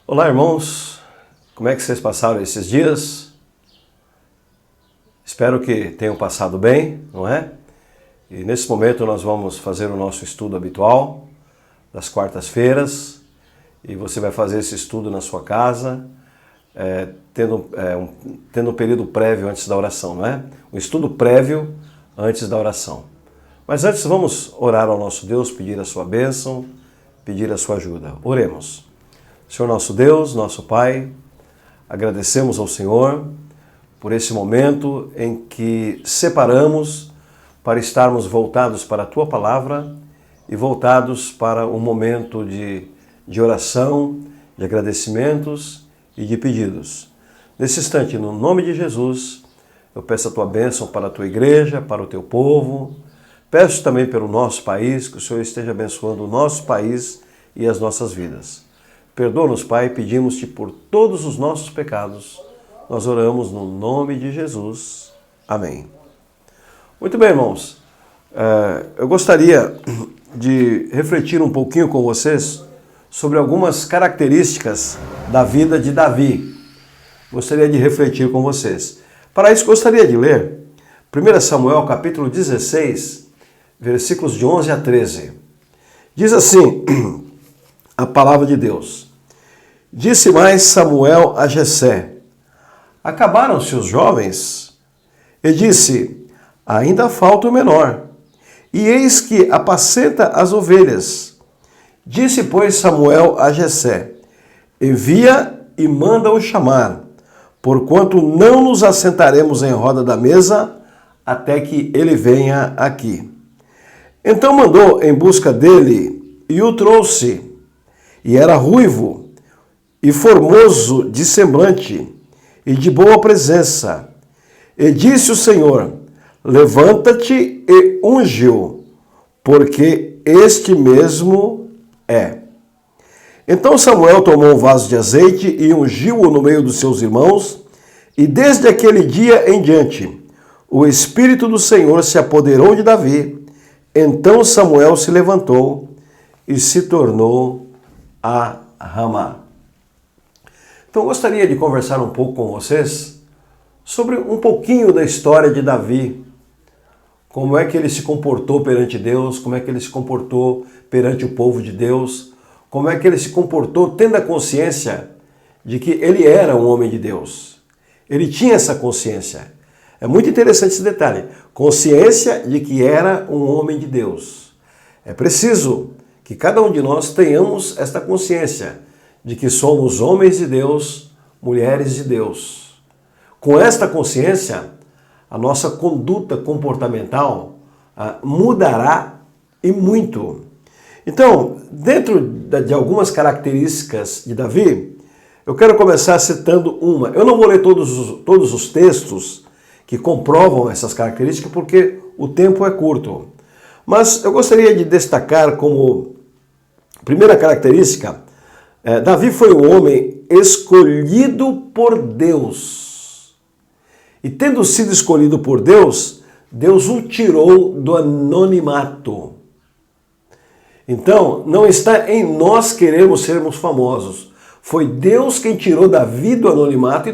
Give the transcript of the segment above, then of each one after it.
Olá, irmãos, como é que vocês passaram esses dias? Espero que tenham passado bem, não é? E nesse momento nós vamos fazer o nosso estudo habitual das quartas-feiras e você vai fazer esse estudo na sua casa, tendo um período prévio antes da oração, não é? Um estudo prévio antes da oração. Mas antes vamos orar ao nosso Deus, pedir a sua bênção, pedir a sua ajuda. Oremos. Senhor nosso Deus, nosso Pai, agradecemos ao Senhor por esse momento em que separamos para estarmos voltados para a Tua Palavra e voltados para um momento de oração, de agradecimentos e de pedidos. Nesse instante, no nome de Jesus, eu peço a Tua bênção para a Tua igreja, para o Teu povo. Peço também pelo nosso país, que o Senhor esteja abençoando o nosso país e as nossas vidas. Perdoa-nos, Pai, pedimos-te por todos os nossos pecados. Nós oramos no nome de Jesus. Amém. Muito bem, irmãos. Eu gostaria de refletir um pouquinho com vocês sobre algumas características da vida de Davi. Gostaria de refletir com vocês. Para isso, gostaria de ler 1 Samuel, capítulo 16, versículos de 11 a 13. Diz assim a palavra de Deus. Disse mais Samuel a Jessé: acabaram-se os jovens? E disse: ainda falta o menor, e eis que apacenta as ovelhas. Disse, pois, Samuel a Jessé: envia e manda-o chamar, porquanto não nos assentaremos em roda da mesa até que ele venha aqui. Então mandou em busca dele e o trouxe. E era ruivo e formoso de semblante e de boa presença. E disse o Senhor: levanta-te e unge-o, porque este mesmo é. Então Samuel tomou um vaso de azeite e ungiu-o no meio dos seus irmãos, e desde aquele dia em diante o Espírito do Senhor se apoderou de Davi. Então Samuel se levantou e se tornou a Ramá. Então eu gostaria de conversar um pouco com vocês sobre um pouquinho da história de Davi. Como é que ele se comportou perante Deus, como é que ele se comportou perante o povo de Deus, como é que ele se comportou tendo a consciência de que ele era um homem de Deus. Ele tinha essa consciência. É muito interessante esse detalhe. Consciência de que era um homem de Deus. É preciso que cada um de nós tenhamos esta consciência de que somos homens de Deus, mulheres de Deus. Com esta consciência, a nossa conduta comportamental mudará e muito. Então, dentro de algumas características de Davi, eu quero começar citando uma. Eu não vou ler todos os textos que comprovam essas características, porque o tempo é curto. Mas eu gostaria de destacar como primeira característica, Davi foi um homem escolhido por Deus. E tendo sido escolhido por Deus, Deus o tirou do anonimato. Então, não está em nós querermos sermos famosos. Foi Deus quem tirou Davi do anonimato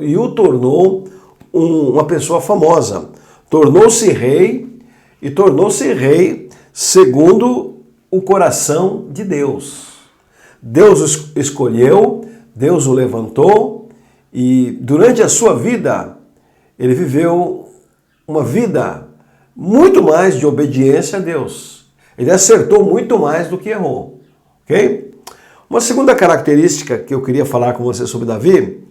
e o tornou uma pessoa famosa. Tornou-se rei e tornou-se rei segundo o coração de Deus. Deus o escolheu, Deus o levantou e durante a sua vida ele viveu uma vida muito mais de obediência a Deus. Ele acertou muito mais do que errou. Ok? Uma segunda característica que eu queria falar com você sobre Davi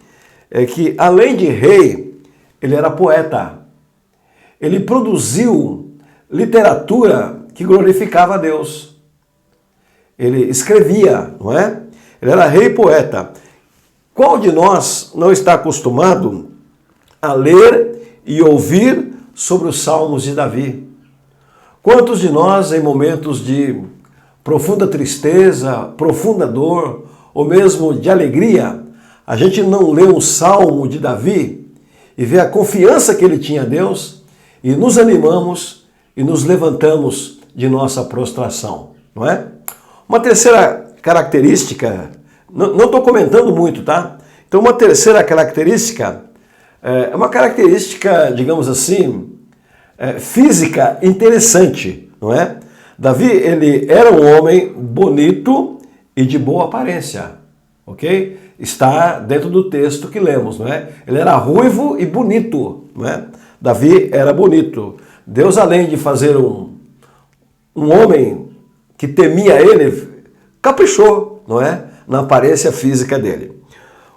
é que, além de rei, ele era poeta. Ele produziu literatura que glorificava a Deus. Ele escrevia, não é? Ele era rei e poeta. Qual de nós não está acostumado a ler e ouvir sobre os salmos de Davi? Quantos de nós, em momentos de profunda tristeza, profunda dor, ou mesmo de alegria, a gente não lê um salmo de Davi e vê a confiança que ele tinha a Deus e nos animamos e nos levantamos de nossa prostração, não é? Uma terceira característica Não estou comentando muito, tá? Então, uma terceira característica é uma característica, digamos assim, física interessante, não é? Davi, ele era um homem bonito e de boa aparência, ok? Está dentro do texto que lemos, não é? Ele era ruivo e bonito, não é? Davi era bonito. Deus, além de fazer um homem que temia ele, caprichou, não é? Na aparência física dele.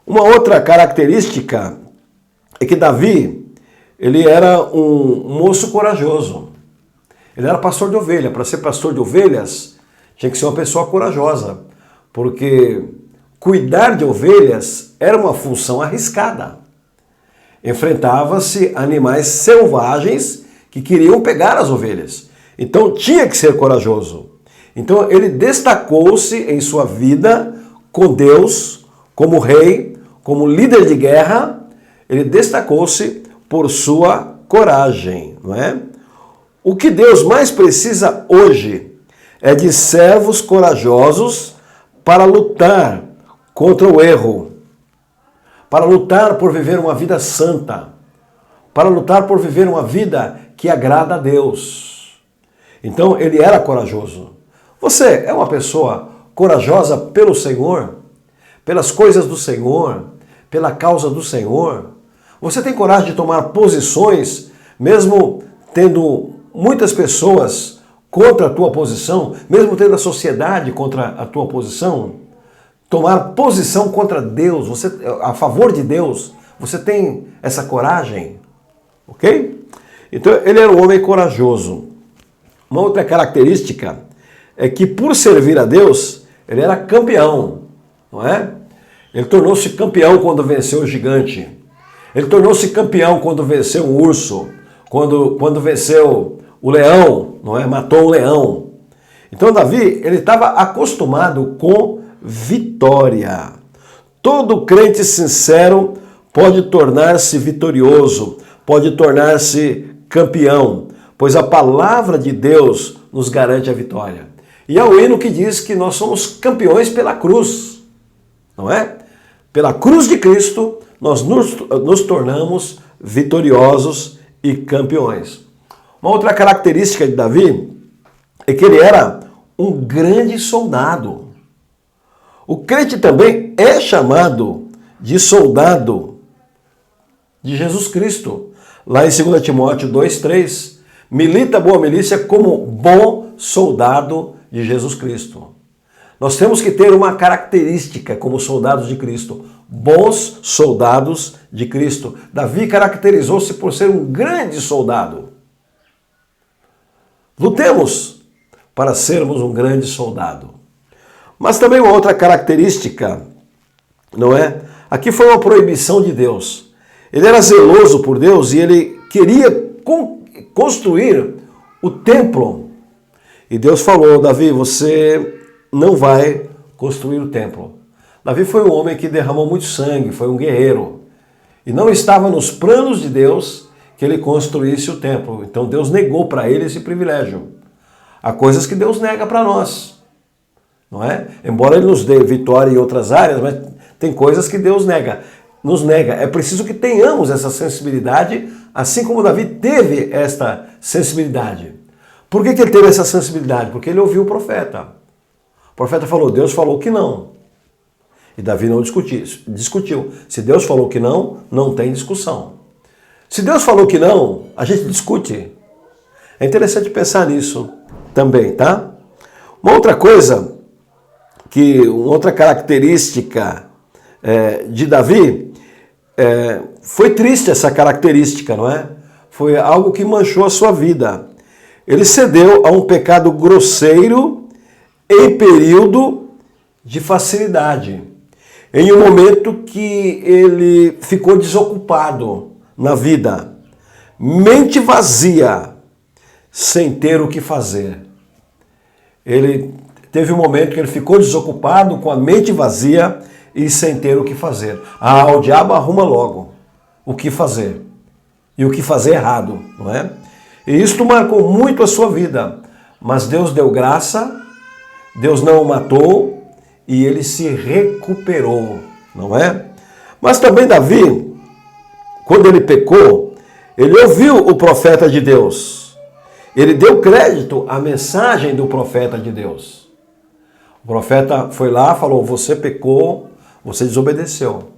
Uma outra característica é que Davi, ele era um moço corajoso. Ele era pastor de ovelha. Para ser pastor de ovelhas, tinha que ser uma pessoa corajosa, porque cuidar de ovelhas era uma função arriscada. Enfrentava-se animais selvagens que queriam pegar as ovelhas. Então tinha que ser corajoso. Então ele destacou-se em sua vida com Deus, como rei, como líder de guerra. Ele destacou-se por sua coragem, não é? O que Deus mais precisa hoje é de servos corajosos para lutar contra o erro, para lutar por viver uma vida santa, para lutar por viver uma vida que agrada a Deus. Então ele era corajoso. Você é uma pessoa corajosa pelo Senhor, pelas coisas do Senhor, pela causa do Senhor? Você tem coragem de tomar posições, mesmo tendo muitas pessoas contra a tua posição, mesmo tendo a sociedade contra a tua posição? Tomar posição contra Deus, você a favor de Deus, você tem essa coragem? Ok? Então ele era um homem corajoso. Uma outra característica é que, por servir a Deus, ele era campeão, não é? Ele tornou-se campeão quando venceu o gigante. Ele tornou-se campeão quando venceu o urso, quando venceu o leão, não é? Matou um leão. Então Davi, ele estava acostumado com vitória. Todo crente sincero pode tornar-se vitorioso, pode tornar-se campeão, pois a palavra de Deus nos garante a vitória. E há o hino que diz que nós somos campeões pela cruz, não é? Pela cruz de Cristo, nós nos tornamos vitoriosos e campeões. Uma outra característica de Davi é que ele era um grande soldado. O crente também é chamado de soldado de Jesus Cristo. Lá em 2 Timóteo 2,3, milita a boa milícia como bom soldado de Jesus Cristo. Nós temos que ter uma característica como soldados de Cristo, bons soldados de Cristo. Davi caracterizou-se por ser um grande soldado. Lutemos para sermos um grande soldado. Mas também uma outra característica, não é? Aqui foi uma proibição de Deus. Ele era zeloso por Deus e ele queria construir o templo. E Deus falou: Davi, você não vai construir o templo. Davi foi um homem que derramou muito sangue, foi um guerreiro. E não estava nos planos de Deus que ele construísse o templo. Então Deus negou para ele esse privilégio. Há coisas que Deus nega para nós, não é? Embora ele nos dê vitória em outras áreas, mas tem coisas que Deus nos nega. É preciso que tenhamos essa sensibilidade, assim como Davi teve esta sensibilidade. Por que ele teve essa sensibilidade? Porque ele ouviu o profeta. O profeta falou: Deus falou que não. E Davi não discutiu. Se Deus falou que não, não tem discussão. Se Deus falou que não, a gente discute. É interessante pensar nisso também, tá? Uma outra coisa, uma outra característica de Davi, foi triste essa característica, não é? Foi algo que manchou a sua vida. Ele cedeu a um pecado grosseiro em período de facilidade. Em um momento que ele ficou desocupado na vida. Mente vazia, sem ter o que fazer. Ele teve um momento que ele ficou desocupado, com a mente vazia e sem ter o que fazer. O diabo arruma logo o que fazer. E o que fazer errado, não é? E isto marcou muito a sua vida. Mas Deus deu graça, Deus não o matou, e ele se recuperou, não é? Mas também Davi, quando ele pecou, ele ouviu o profeta de Deus. Ele deu crédito à mensagem do profeta de Deus. O profeta foi lá e falou, você pecou, você desobedeceu.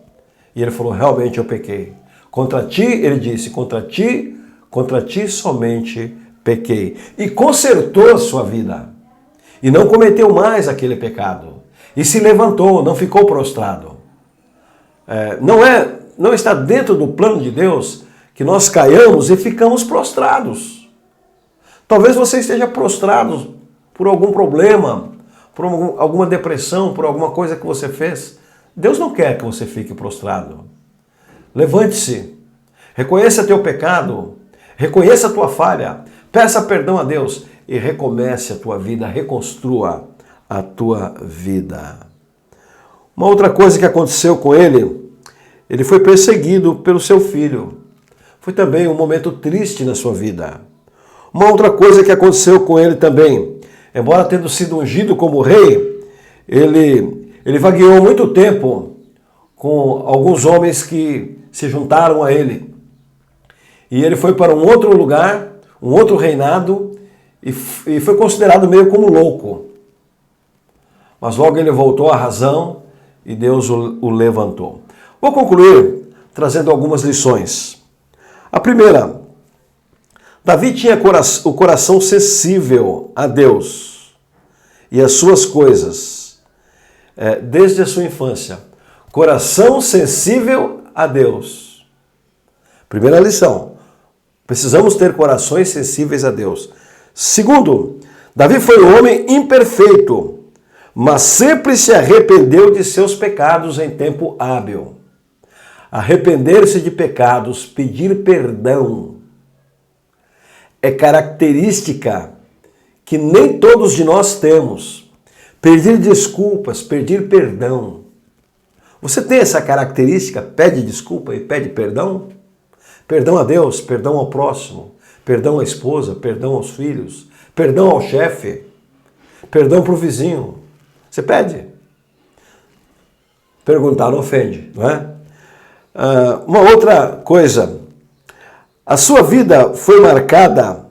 E ele falou, realmente eu pequei. Contra ti, ele disse, contra ti somente pequei. E consertou a sua vida. E não cometeu mais aquele pecado. E se levantou, não ficou prostrado. Não está dentro do plano de Deus que nós caiamos e ficamos prostrados. Talvez você esteja prostrado por algum problema, por alguma depressão, por alguma coisa que você fez. Deus não quer que você fique prostrado. Levante-se, reconheça teu pecado, reconheça a tua falha, peça perdão a Deus e recomece a tua vida, reconstrua a tua vida. Uma outra coisa que aconteceu com ele foi perseguido pelo seu filho. Foi também um momento triste na sua vida. Uma outra coisa que aconteceu com ele também, embora tendo sido ungido como rei, ele vagueou muito tempo com alguns homens que se juntaram a ele. E ele foi para um outro lugar, um outro reinado, e foi considerado meio como louco. Mas logo ele voltou à razão e Deus o levantou. Vou concluir trazendo algumas lições. A primeira, Davi tinha o coração sensível a Deus e às suas coisas, desde a sua infância. Coração sensível a Deus. Primeira lição, precisamos ter corações sensíveis a Deus. Segundo, Davi foi um homem imperfeito, mas sempre se arrependeu de seus pecados em tempo hábil. Arrepender-se de pecados, pedir perdão, é característica que nem todos de nós temos. Pedir desculpas, pedir perdão. Você tem essa característica? Pede desculpa e pede perdão? Perdão a Deus, perdão ao próximo, perdão à esposa, perdão aos filhos, perdão ao chefe, perdão para o vizinho. Você pede? Perguntar não ofende, não é? Uma outra coisa, a sua vida foi marcada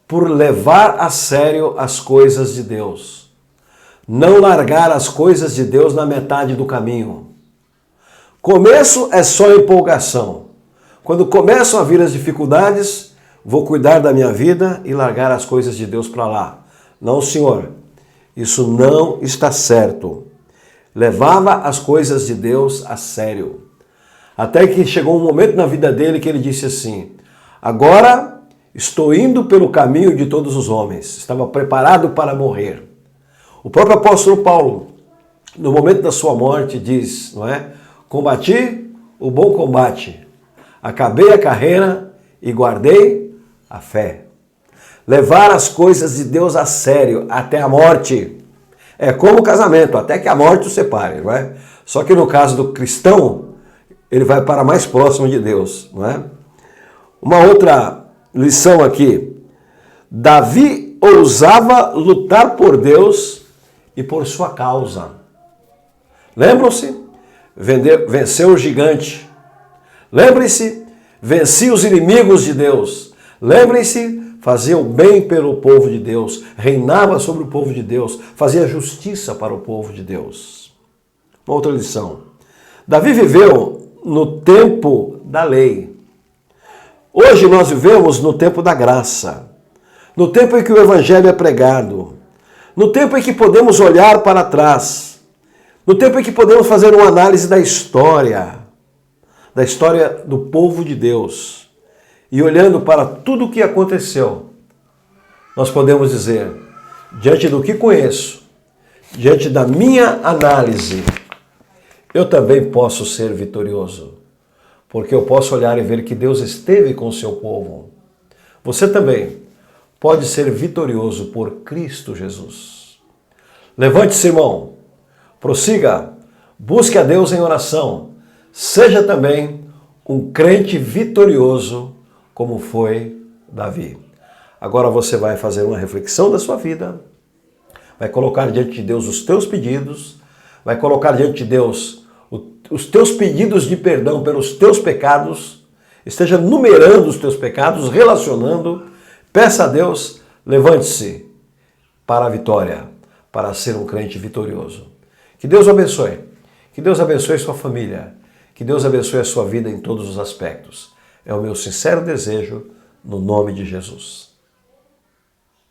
por levar a sério as coisas de Deus. Não largar as coisas de Deus na metade do caminho. Começo é só empolgação. Quando começam a vir as dificuldades, vou cuidar da minha vida e largar as coisas de Deus para lá. Não, senhor, isso não está certo. Levava as coisas de Deus a sério. Até que chegou um momento na vida dele que ele disse assim, agora estou indo pelo caminho de todos os homens. Estava preparado para morrer. O próprio apóstolo Paulo, no momento da sua morte, diz, não é? Combati o bom combate, acabei a carreira e guardei a fé. Levar as coisas de Deus a sério até a morte. É como o casamento, até que a morte o separe, não é? Só que no caso do cristão, ele vai para mais próximo de Deus, não é? Uma outra lição aqui. Davi ousava lutar por Deus e por sua causa. Lembram-se? Venceu o gigante. Lembrem-se, vencia os inimigos de Deus. Lembrem-se, fazia o bem pelo povo de Deus, reinava sobre o povo de Deus, fazia justiça para o povo de Deus. Uma outra lição. Davi viveu no tempo da lei. Hoje nós vivemos no tempo da graça, no tempo em que o evangelho é pregado, no tempo em que podemos olhar para trás, no tempo em que podemos fazer uma análise da história do povo de Deus. E olhando para tudo o que aconteceu, nós podemos dizer, diante do que conheço, diante da minha análise, eu também posso ser vitorioso, porque eu posso olhar e ver que Deus esteve com o seu povo. Você também pode ser vitorioso por Cristo Jesus. Levante-se, irmão, prossiga, busque a Deus em oração, seja também um crente vitorioso como foi Davi. Agora você vai fazer uma reflexão da sua vida, vai colocar diante de Deus os teus pedidos, vai colocar diante de Deus os teus pedidos de perdão pelos teus pecados, esteja numerando os teus pecados, relacionando, peça a Deus, levante-se para a vitória, para ser um crente vitorioso. Que Deus o abençoe. Que Deus abençoe sua família. Que Deus abençoe a sua vida em todos os aspectos. É o meu sincero desejo, no nome de Jesus.